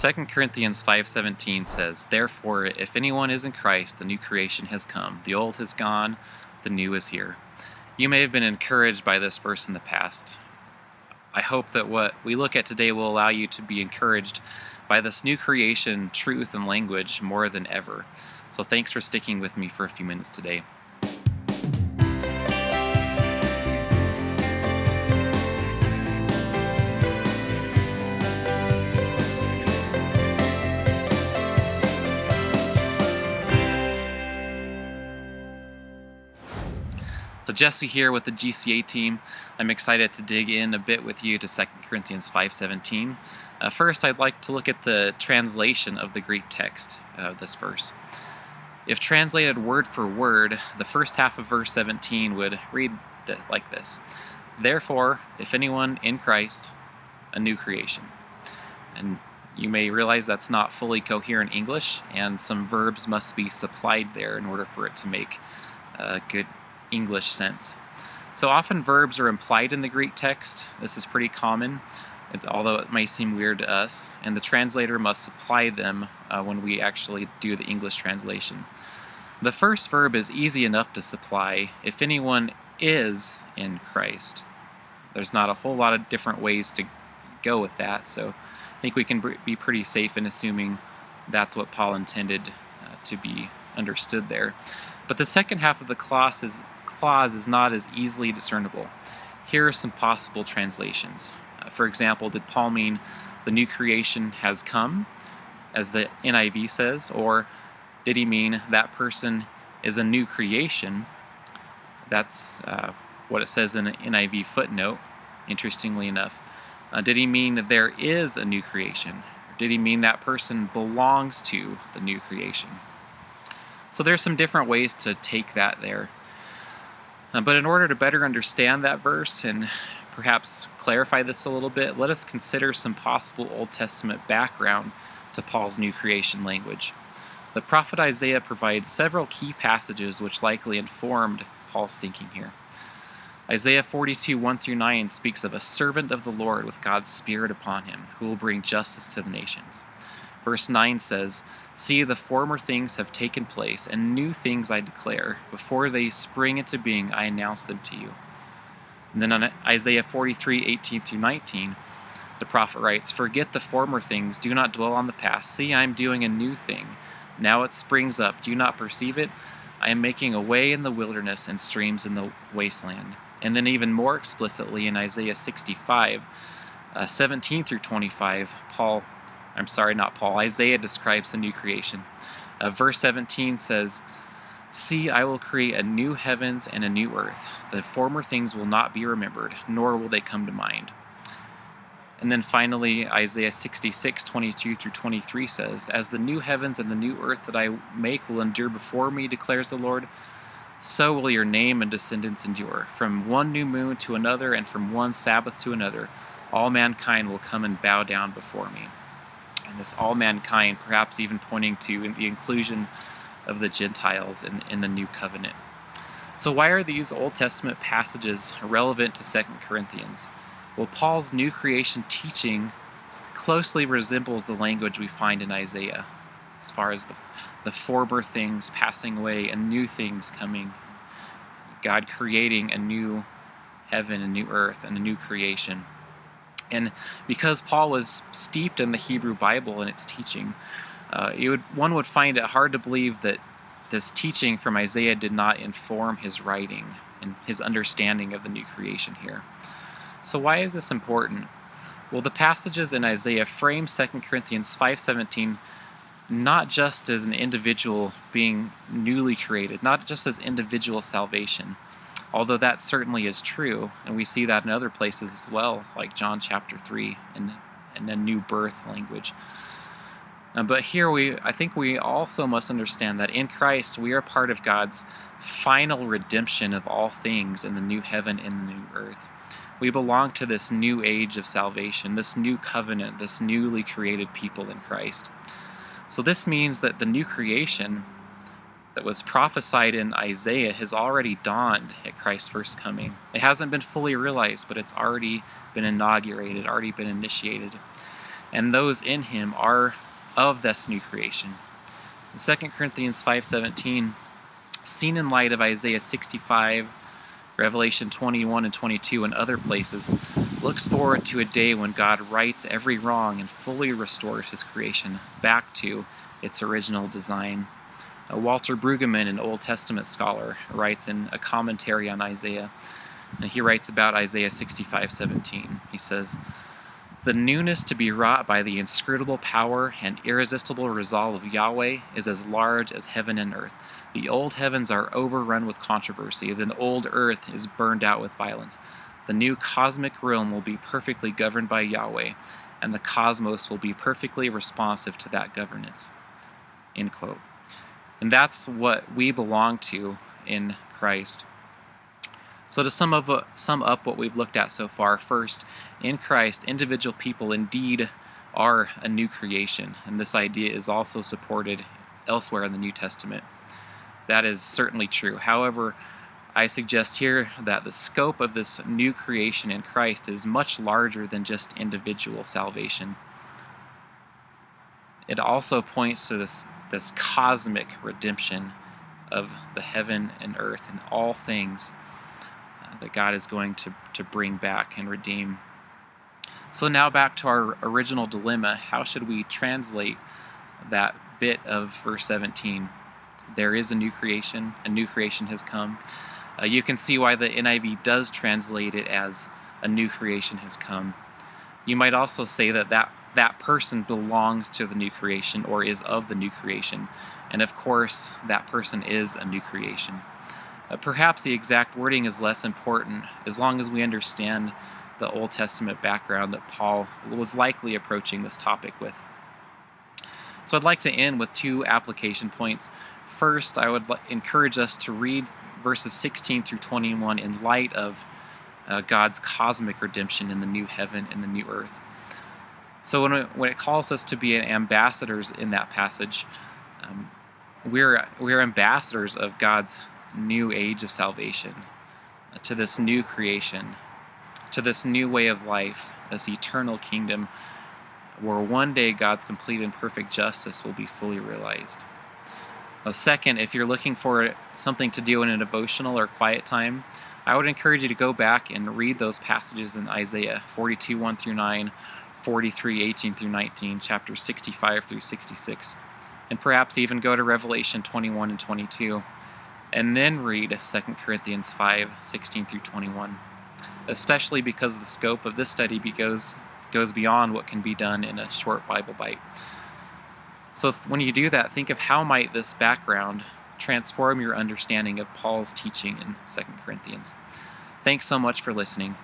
2 Corinthians 5:17 says, "Therefore, if anyone is in Christ, the new creation has come. The old has gone, the new is here." You may have been encouraged by this verse in the past. I hope that what we look at today will allow you to be encouraged by this new creation truth and language more than ever. So thanks for sticking with me for a few minutes today. So Jesse here with the GCA team. I'm excited to dig in a bit with you to 2 Corinthians 5:17. First, I'd like to look at the translation of the Greek text of this verse. If translated word for word, the first half of verse 17 would read like this: "Therefore, if anyone in Christ, a new creation." And you may realize that's not fully coherent English, and some verbs must be supplied there in order for it to make good English sense. So often verbs are implied in the Greek text. This is pretty common, although it may seem weird to us, and the translator must supply them when we actually do the English translation. The first verb is easy enough to supply: if anyone is in Christ. There's not a whole lot of different ways to go with that, so I think we can be pretty safe in assuming that's what Paul intended to be understood there. But the second half of the clause is not as easily discernible. Here are some possible translations. For example, did Paul mean the new creation has come, as the NIV says, or did he mean that person is a new creation? That's what it says in an NIV footnote, interestingly enough. Did he mean that there is a new creation? Or did he mean that person belongs to the new creation? So there's some different ways to take that there. But in order to better understand that verse and perhaps clarify this a little bit, let us consider some possible Old Testament background to Paul's new creation language. The prophet Isaiah provides several key passages which likely informed Paul's thinking here. Isaiah 42:1-9 speaks of a servant of the Lord with God's Spirit upon him, who will bring justice to the nations. Verse 9 says, "See, the former things have taken place, and new things I declare. Before they spring into being, I announce them to you." And then on Isaiah 43:18-19, the prophet writes, "Forget the former things, do not dwell on the past. See, I am doing a new thing. Now it springs up. Do you not perceive it? I am making a way in the wilderness and streams in the wasteland." And then even more explicitly in Isaiah 65, 17-25, Isaiah describes the new creation. Verse 17 says, "See, I will create a new heavens and a new earth. The former things will not be remembered, nor will they come to mind." And then finally, Isaiah 66:22-23 says, "As the new heavens and the new earth that I make will endure before me, declares the Lord, so will your name and descendants endure. From one new moon to another, and from one Sabbath to another, all mankind will come and bow down before me." And this all mankind perhaps even pointing to the inclusion of the Gentiles in the new covenant. So why are these Old Testament passages relevant to 2 Corinthians? Well, Paul's new creation teaching closely resembles the language we find in Isaiah, as far as the former things passing away and new things coming. God creating a new heaven, a new earth, and a new creation. And because Paul was steeped in the Hebrew Bible and its teaching, one would find it hard to believe that this teaching from Isaiah did not inform his writing and his understanding of the new creation here. So why is this important? Well, the passages in Isaiah frame 2 Corinthians 5:17 not just as an individual being newly created, not just as individual salvation, although that certainly is true, and we see that in other places as well, like John chapter 3 and a new birth language. But here I think we also must understand that in Christ we are part of God's final redemption of all things in the new heaven and the new earth. We belong to this new age of salvation, this new covenant, this newly created people in Christ. So this means that the new creation that was prophesied in Isaiah has already dawned at Christ's first coming. It hasn't been fully realized, but it's already been inaugurated, already been initiated. and those in him are of this new creation. In 2 Corinthians 5:17, seen in light of Isaiah 65, Revelation 21 and 22, and other places, looks forward to a day when God rights every wrong and fully restores his creation back to its original design. Walter Brueggemann, an Old Testament scholar, writes in a commentary on Isaiah, and he writes about Isaiah 65:17. He says, "The newness to be wrought by the inscrutable power and irresistible resolve of Yahweh is as large as heaven and earth. The old heavens are overrun with controversy. The old earth is burned out with violence. The new cosmic realm will be perfectly governed by Yahweh, and the cosmos will be perfectly responsive to that governance." End quote. And that's what we belong to in Christ. So to sum up what we've looked at so far, first, in Christ, individual people indeed are a new creation, and this idea is also supported elsewhere in the New Testament. That is certainly true. However, I suggest here that the scope of this new creation in Christ is much larger than just individual salvation. It also points to this cosmic redemption of the heaven and earth and all things that God is going to bring back and redeem. So now back to our original dilemma. How should we translate that bit of verse 17? There is a new creation has come. You can see why the NIV does translate it as a new creation has come. You might also say that person belongs to the new creation or is of the new creation. And of course, that person is a new creation. Perhaps the exact wording is less important as long as we understand the Old Testament background that Paul was likely approaching this topic with. So I'd like to end with two application points. First, I would encourage us to read verses 16 through 21 in light of God's cosmic redemption in the new heaven and the new earth. So when it calls us to be ambassadors in that passage, we're ambassadors of God's new age of salvation, to this new creation, to this new way of life, this eternal kingdom where one day God's complete and perfect justice will be fully realized. Second, if you're looking for something to do in a devotional or quiet time, I would encourage you to go back and read those passages in Isaiah 42, 1 through 9, 43, 18 through 19, chapter 65 through 66, and perhaps even go to Revelation 21 and 22, and then read 2 Corinthians 5, 16 through 21, especially because the scope of this study goes beyond what can be done in a short Bible bite. So when you do that, think of how might this background transform your understanding of Paul's teaching in 2 Corinthians. Thanks so much for listening.